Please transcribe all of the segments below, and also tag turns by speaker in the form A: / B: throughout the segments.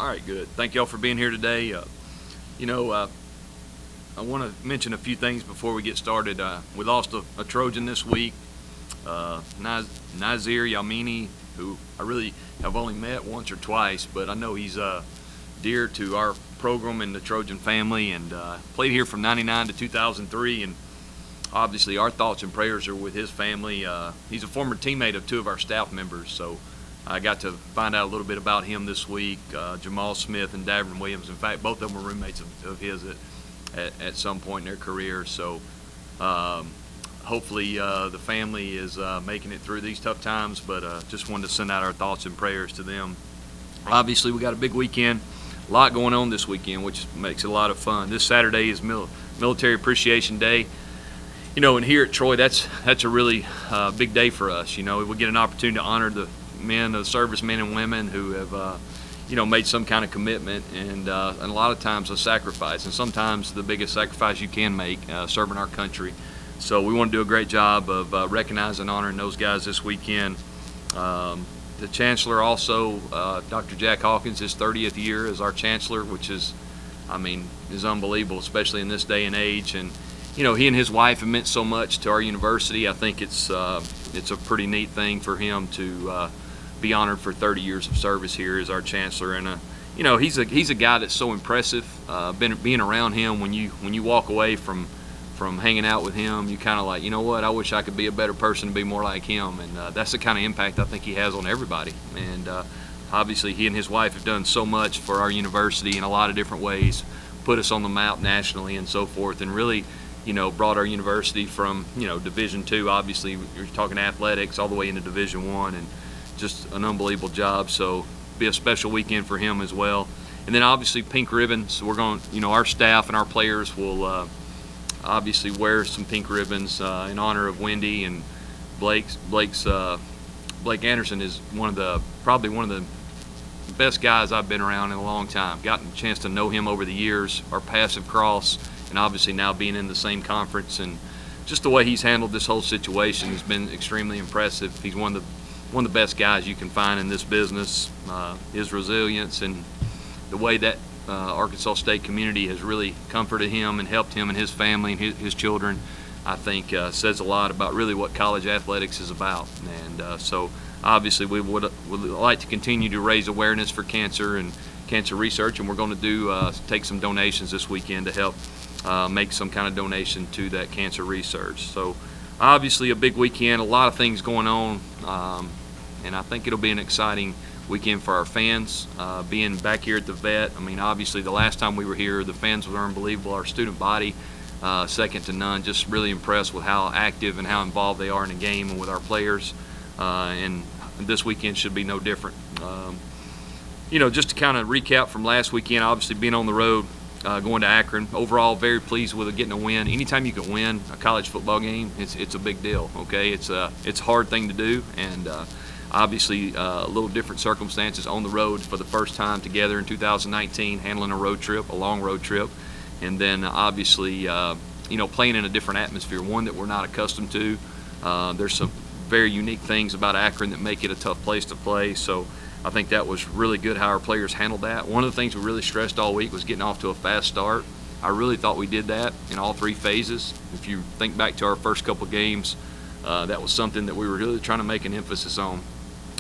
A: All right, good. Thank y'all for being here today. I want to mention a few things before we get started. We lost a Trojan this week, Nazir Yamini, who I really have only met once or twice, but I know he's dear to our program and the Trojan family, and played here from '99 to 2003, and obviously our thoughts and prayers are with his family. He's a former teammate of two of our staff members, so I got to find out a little bit about him this week. Jamal Smith and Davin Williams. In fact, both of them were roommates of his at some point in their career. So hopefully the family is making it through these tough times, but just wanted to send out our thoughts and prayers to them. Obviously, we got a big weekend, a lot going on this weekend, which makes it a lot of fun. This Saturday is Military Appreciation Day. And here at Troy, that's a really big day for us. We get an opportunity to honor the servicemen and women who have, made some kind of commitment and a lot of times a sacrifice, and sometimes the biggest sacrifice you can make, serving our country. So we want to do a great job of recognizing and honoring those guys this weekend. The Chancellor also, Dr. Jack Hawkins, his 30th year as our Chancellor, which is unbelievable, especially in this day and age. And he and his wife have meant so much to our university. I think it's a pretty neat thing for him to be honored for 30 years of service here as our Chancellor. And he's a guy that's so impressive. Being around him, when you walk away from hanging out with him, you kind of like, I wish I could be a better person to be more like him. And that's the kind of impact I think he has on everybody. And obviously he and his wife have done so much for our university in a lot of different ways, put us on the map nationally and so forth, and really brought our university from Division II, obviously you're talking athletics, all the way into Division I, and just an unbelievable job. So be a special weekend for him as well. And then obviously pink ribbons. We're going, our staff and our players will obviously wear some pink ribbons in honor of Wendy and Blake Anderson is probably one of the best guys I've been around in a long time. Gotten a chance to know him over the years. Our paths have crossed, and obviously now being in the same conference, and just the way he's handled this whole situation has been extremely impressive. He's one of the best guys you can find in this business. His resilience and the way that Arkansas State community has really comforted him and helped him and his family and his children, I think says a lot about really what college athletics is about. And so obviously we would like to continue to raise awareness for cancer and cancer research, and we're going to take some donations this weekend to help make some kind of donation to that cancer research. So obviously a big weekend, a lot of things going on, and I think it'll be an exciting weekend for our fans. Being back here at the Vet, obviously the last time we were here, the fans were unbelievable. Our student body, second to none. Just really impressed with how active and how involved they are in the game and with our players. And this weekend should be no different. Just to kind of recap from last weekend, obviously being on the road, going to Akron. Overall, very pleased with getting a win. Anytime you can win a college football game, it's a big deal. Okay, it's a hard thing to do, and obviously a little different circumstances on the road for the first time together in 2019, handling a long road trip, and then obviously playing in a different atmosphere, one that we're not accustomed to. There's some very unique things about Akron that make it a tough place to play. So I think that was really good how our players handled that. One of the things we really stressed all week was getting off to a fast start. I really thought we did that in all three phases. If you think back to our first couple games, that was something that we were really trying to make an emphasis on.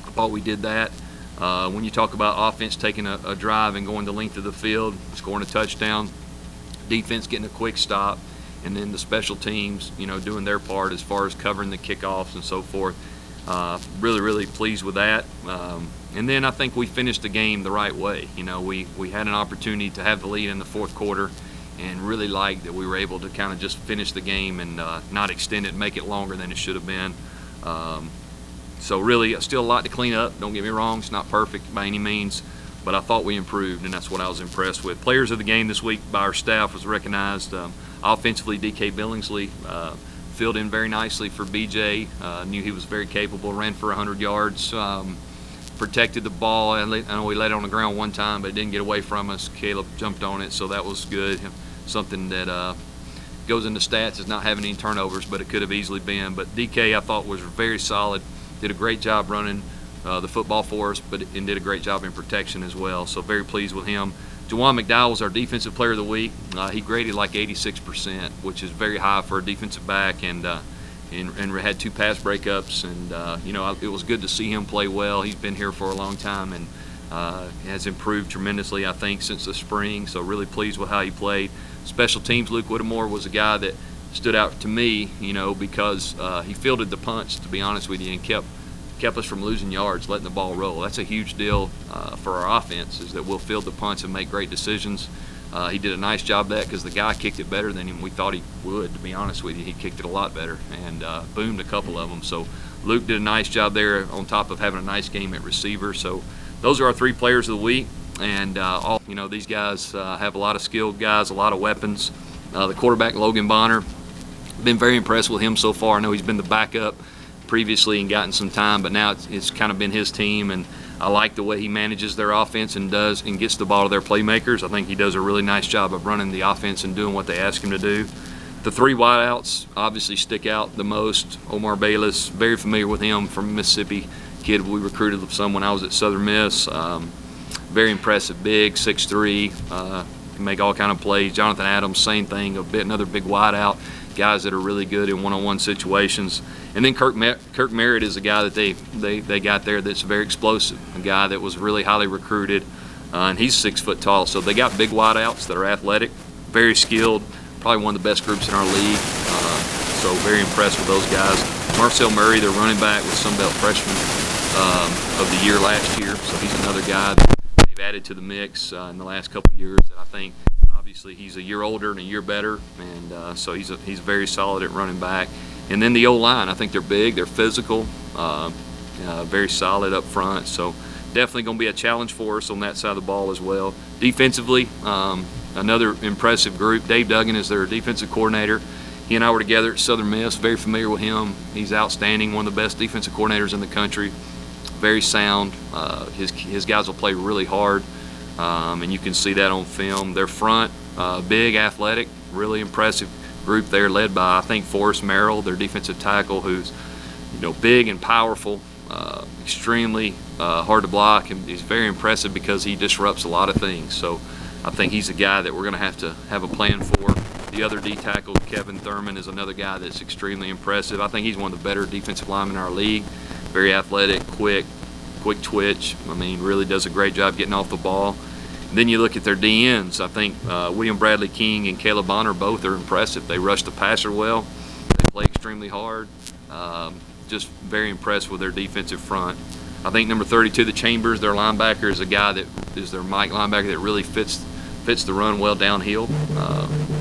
A: I thought we did that. When you talk about offense taking a drive and going the length of the field, scoring a touchdown, defense getting a quick stop, and then the special teams, doing their part as far as covering the kickoffs and so forth. Really, really pleased with that. And then I think we finished the game the right way. We had an opportunity to have the lead in the fourth quarter, and really liked that we were able to kind of just finish the game and not extend it, make it longer than it should have been. So really, still a lot to clean up. Don't get me wrong, it's not perfect by any means, but I thought we improved, and that's what I was impressed with. Players of the game this week by our staff was recognized. Offensively, D.K. Billingsley filled in very nicely for B.J. Knew he was very capable, ran for 100 yards, protected the ball. I know we let it on the ground one time, but it didn't get away from us. Caleb jumped on it, so that was good. Something that goes into stats as not having any turnovers, but it could have easily been. But DK, I thought, was very solid. Did a great job running the football for us, and did a great job in protection as well. So very pleased with him. Jawan McDowell was our Defensive Player of the Week. He graded like 86%, which is very high for a defensive back, and had 2 pass breakups. And it was good to see him play well. He's been here for a long time and has improved tremendously, I think, since the spring. So really pleased with how he played. Special teams, Luke Whittemore was a guy that stood out to me, because he fielded the punch, to be honest with you, and kept us from losing yards, letting the ball roll. That's a huge deal for our offense, is that we'll field the punch and make great decisions. He did a nice job of that because the guy kicked it better than we thought he would, to be honest with you. He kicked it a lot better and boomed a couple of them. So Luke did a nice job there on top of having a nice game at receiver. So those are our 3 players of the week. And these guys have a lot of skilled guys, a lot of weapons. The quarterback, Logan Bonner, been very impressed with him so far. I know he's been the backup previously and gotten some time, but now it's kind of been his team, and I like the way he manages their offense and gets the ball to their playmakers. I think he does a really nice job of running the offense and doing what they ask him to do. The 3 wideouts obviously stick out the most. Omar Bayless, very familiar with him from Mississippi, kid we recruited some when I was at Southern Miss. Very impressive, big, 6'3", can make all kind of plays. Jonathan Adams, same thing, another big wideout. Guys that are really good in one-on-one situations. And then Kirk Merritt is a guy that they got there that's very explosive, a guy that was really highly recruited, and he's 6 foot tall. So they got big wideouts that are athletic, very skilled, probably one of the best groups in our league. So very impressed with those guys. Marcel Murray, their running back, was Sun Belt freshman of the year last year. So he's another guy that they've added to the mix in the last couple of years that I think. Obviously, he's a year older and a year better, and so he's very solid at running back. And then the O-line, I think they're big, they're physical, very solid up front. So definitely going to be a challenge for us on that side of the ball as well. Defensively, another impressive group. Dave Duggan is their defensive coordinator. He and I were together at Southern Miss, very familiar with him. He's outstanding, one of the best defensive coordinators in the country. Very sound. His guys will play really hard. And you can see that on film. Their front, big, athletic, really impressive group there, led by, I think, Forrest Merrill, their defensive tackle, who's big and powerful, extremely hard to block, and he's very impressive because he disrupts a lot of things. So I think he's a guy that we're going to have a plan for. The other D tackle, Kevin Thurman, is another guy that's extremely impressive. I think he's one of the better defensive linemen in our league. Very athletic, quick twitch. I mean, really does a great job getting off the ball. And then you look at their DNs. I think William Bradley King and Caleb Bonner both are impressive. They rush the passer well. They play extremely hard. Just very impressed with their defensive front. I think number 32, the Chambers, their linebacker, is a guy that is their Mike linebacker that really fits the run well downhill.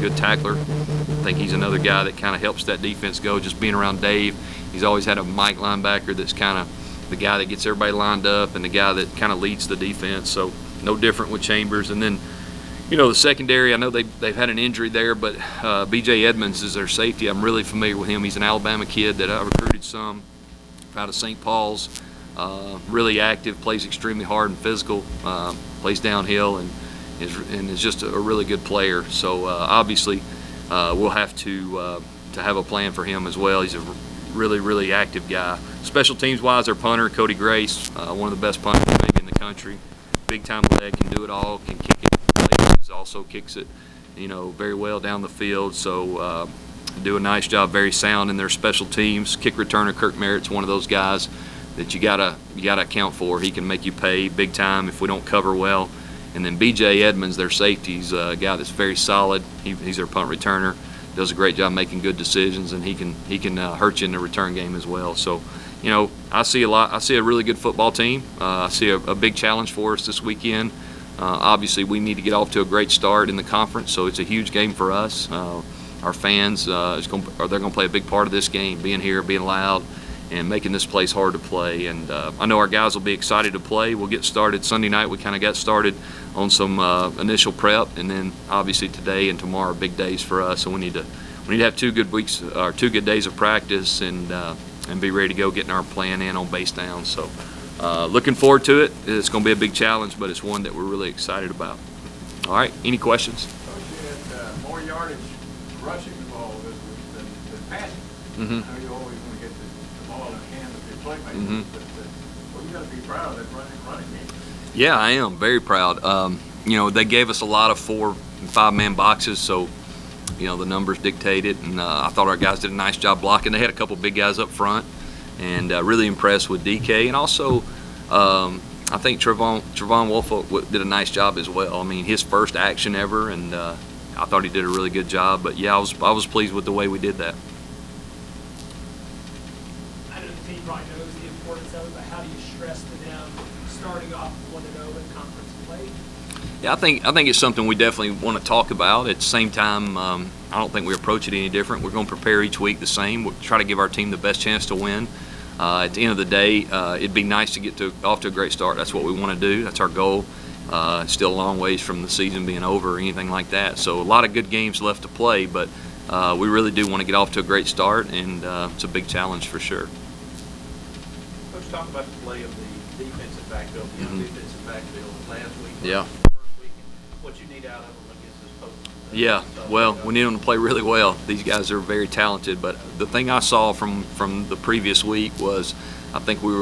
A: Good tackler. I think he's another guy that kind of helps that defense go. Just being around Dave, he's always had a Mike linebacker that's kind of the guy that gets everybody lined up and the guy that kind of leads the defense. So no different with Chambers. And then, the secondary, I know they've had an injury there, but B.J. Edmonds is their safety. I'm really familiar with him. He's an Alabama kid that I recruited some out of St. Paul's. Really active, plays extremely hard and physical, plays downhill, and is just a really good player. So obviously we'll have to have a plan for him as well. He's a really, really active guy. Special teams wise, our punter, Cody Grace, one of the best punters maybe in the country. Big time leg, can do it all, can kick it places, also kicks it, very well down the field. So do a nice job, very sound in their special teams. Kick returner Kirk Merritt's one of those guys that you gotta account for. He can make you pay big time if we don't cover well. And then B.J. Edmonds, their safety, is a guy that's very solid. He's their punt returner. Does a great job making good decisions, and he can hurt you in the return game as well. So, I see a really good football team. I see a big challenge for us this weekend. Obviously, we need to get off to a great start in the conference, so it's a huge game for us. Our fans, they're going to play a big part of this game, being here, being loud, and making this place hard to play. And I know our guys will be excited to play. We'll get started Sunday night. We kind of got started on some initial prep, and then obviously today and tomorrow are big days for us. So we need to have 2 good weeks or 2 good days of practice and be ready to go, getting our plan in on base down. So looking forward to it. It's going to be a big challenge, but it's one that we're really excited about. All right, any questions?
B: Coach, you had more yardage rushing the ball than passing.
A: Mm-hmm.
B: I know you always want to get the ball in the hands of your playmakers,
A: Mm-hmm.
B: but you got to be proud of that running game.
A: Yeah, I am very proud. They gave us a lot of 4- and 5-man boxes, so the numbers dictate it, and I thought our guys did a nice job blocking. They had a couple big guys up front, and really impressed with DK, and also I think Trevon Wolf did a nice job as well. I mean, his first action ever, and I thought he did a really good job. But yeah, I was pleased with the way we did that.
C: I know the team probably knows the importance of it, but how do you stress to them starting off 1-0 in conference play?
A: Yeah, I think it's something we definitely want to talk about. At the same time, I don't think we approach it any different. We're going to prepare each week the same. We'll try to give our team the best chance to win. At the end of the day, it'd be nice to get off to a great start. That's what we want to do. That's our goal. It's still a long ways from the season being over or anything like that. So a lot of good games left to play, but we really do want to get off to a great start, and it's a big challenge for sure.
D: Coach, talk about the play of the defensive backfield, the young defensive backfield last week.
A: Yeah.
D: First week, and what you need out of them against this post.
A: Yeah, well, we need them to play really well. These guys are very talented, but the thing I saw from the previous week was I think we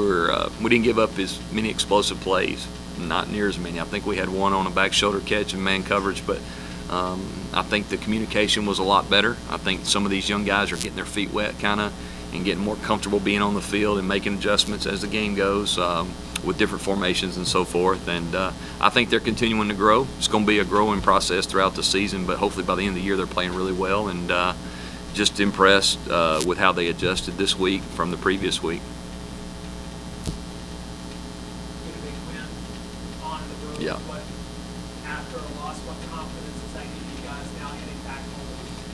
A: didn't give up as many explosive plays, not near as many. I think we had one on a back shoulder catch and man coverage, but I think the communication was a lot better. I think some of these young guys are getting their feet wet kind of and getting more comfortable being on the field and making adjustments as the game goes with different formations and so forth. And I think they're continuing to grow. It's going to be a growing process throughout the season, but hopefully by the end of the year they're playing really well, and just impressed with how they adjusted this week from the previous week.
C: Get a big win on the road.
A: Yeah.
C: But after a loss, what confidence does that give you guys now heading back home?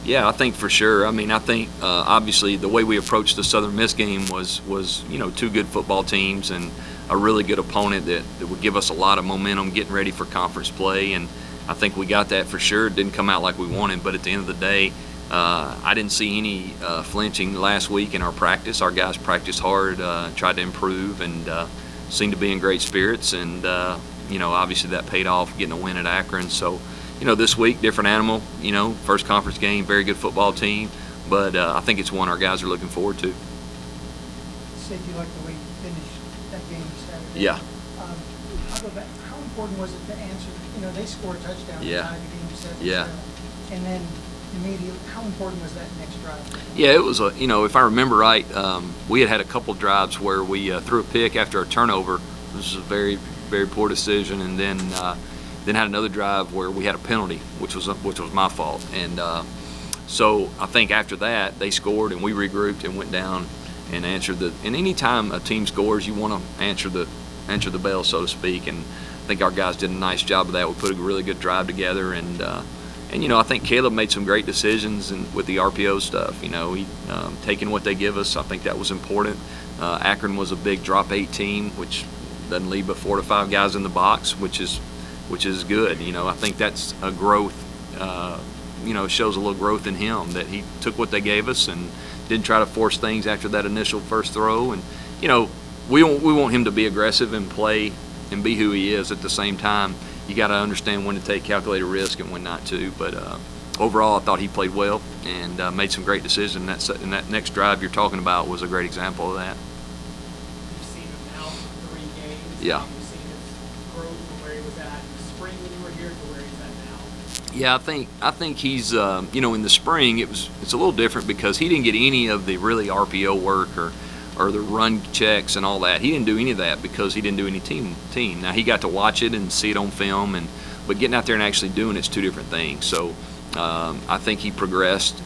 A: Yeah, I think for sure. I mean, I think obviously the way we approached the Southern Miss game was two good football teams and a really good opponent that would give us a lot of momentum getting ready for conference play, and I think we got that for sure. It didn't come out like we wanted, but at the end of the day, I didn't see any flinching last week in our practice. Our guys practiced hard, tried to improve, and seemed to be in great spirits, and obviously that paid off getting a win at Akron. So this week, different animal, first conference game, very good football team, but I think it's one our guys are looking forward to.
E: You said you liked the way you finished that game Saturday.
A: Yeah.
E: I'll go back. How important was it to answer? They scored a touchdown
A: Yeah.
E: to tie the game 7-7.
A: Yeah.
E: And then immediately, how important was that next drive?
A: Yeah, it was if I remember right, we had a couple drives where we threw a pick after a turnover. This was a very, very poor decision, and then had another drive where we had a penalty, which was my fault. And so I think after that they scored and we regrouped and went down and answered and any time a team scores, you want to answer the bell, so to speak. And I think our guys did a nice job of that. We put a really good drive together, and I think Caleb made some great decisions with the RPO stuff. He taking what they give us. I think that was important. Akron was a big drop 8 team, which doesn't leave but 4 to 5 guys in the box, which is good. I think that's a growth. Shows a little growth in him that he took what they gave us and didn't try to force things after that initial first throw. And we want him to be aggressive and play and be who he is. At the same time, you got to understand when to take calculated risk and when not to. But overall, I thought he played well and made some great decisions. And that next drive you're talking about was a great example of that.
C: You've seen him now for 3 games.
A: Yeah.
C: You've seen his growth from where he was at in the spring when you were here to where he's at now.
A: Yeah, I think he's in the spring it's a little different because he didn't get any of the really RPO work or the run checks and all that. He didn't do any of that because he didn't do any team. Now he got to watch it and see it on film, but getting out there and actually doing it's 2 different things. So I think he progressed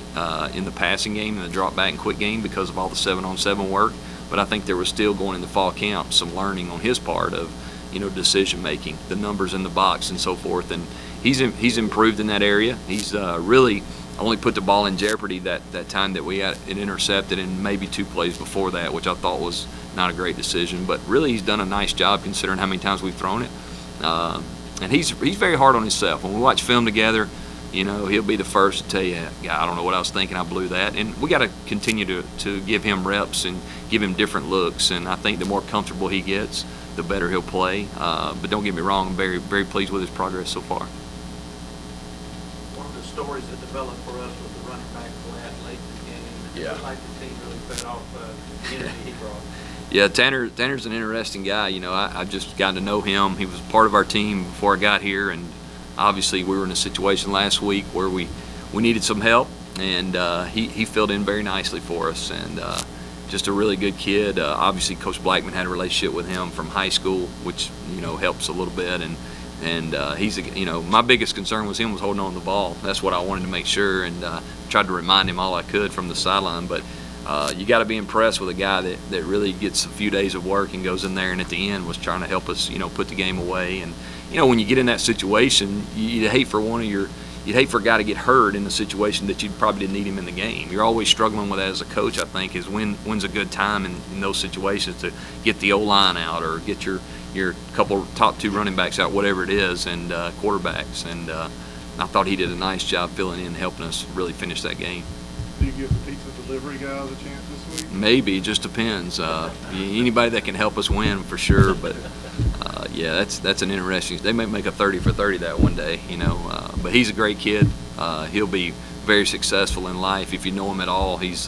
A: in the passing game and the drop back and quick game because of all the 7-on-7 work. But I think there was still going into fall camp some learning on his part of decision making, the numbers in the box and so forth. And he's improved in that area. He's really only put the ball in jeopardy that time that we had it intercepted, and maybe 2 plays before that, which I thought was not a great decision. But really, he's done a nice job considering how many times we've thrown it. And he's very hard on himself. When we watch film together, he'll be the first to tell you, "Yeah, I don't know what I was thinking. I blew that." And we got to continue to give him reps and give him different looks. And I think the more comfortable he gets, the better he'll play. But don't get me wrong, I'm very, very pleased with his progress so far.
D: One of the stories that developed for us was the running back flat late in the game.
A: Yeah.
D: Like the team really fed off the energy he brought.
A: Yeah, Tanner's an interesting guy. You know, I've just gotten to know him. He was part of our team before I got here, and obviously we were in a situation last week where we needed some help, and he filled in very nicely for us, and just a really good kid. Obviously, Coach Blackman had a relationship with him from high school, which, you know, helps a little bit, and he's, you know, my biggest concern was him was holding on to the ball. That's what I wanted to make sure, and tried to remind him all I could from the sideline, but you got to be impressed with a guy that really gets a few days of work and goes in there and at the end was trying to help us, you know, put the game away. And, you know, when you get in that situation, you'd hate for a guy to get hurt in a situation that you probably didn't need him in the game. You're always struggling with that as a coach, I think, is when's a good time in those situations to get the O-line out or get your couple top 2 running backs out, whatever it is, and quarterbacks. And I thought he did a nice job filling in, helping us really finish that game.
F: Do you give the pizza delivery guys a chance this week?
A: Maybe, it just depends. Anybody that can help us win, for sure. But yeah, that's an interesting. They may make a 30 for 30 that one day, you know. But he's a great kid. He'll be very successful in life if you know him at all. He's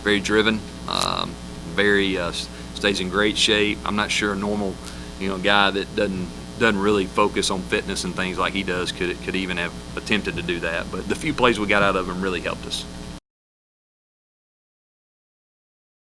A: very driven, stays in great shape. I'm not sure a normal, you know, guy that doesn't really focus on fitness and things like he does could even have attempted to do that. But the few plays we got out of him really helped us.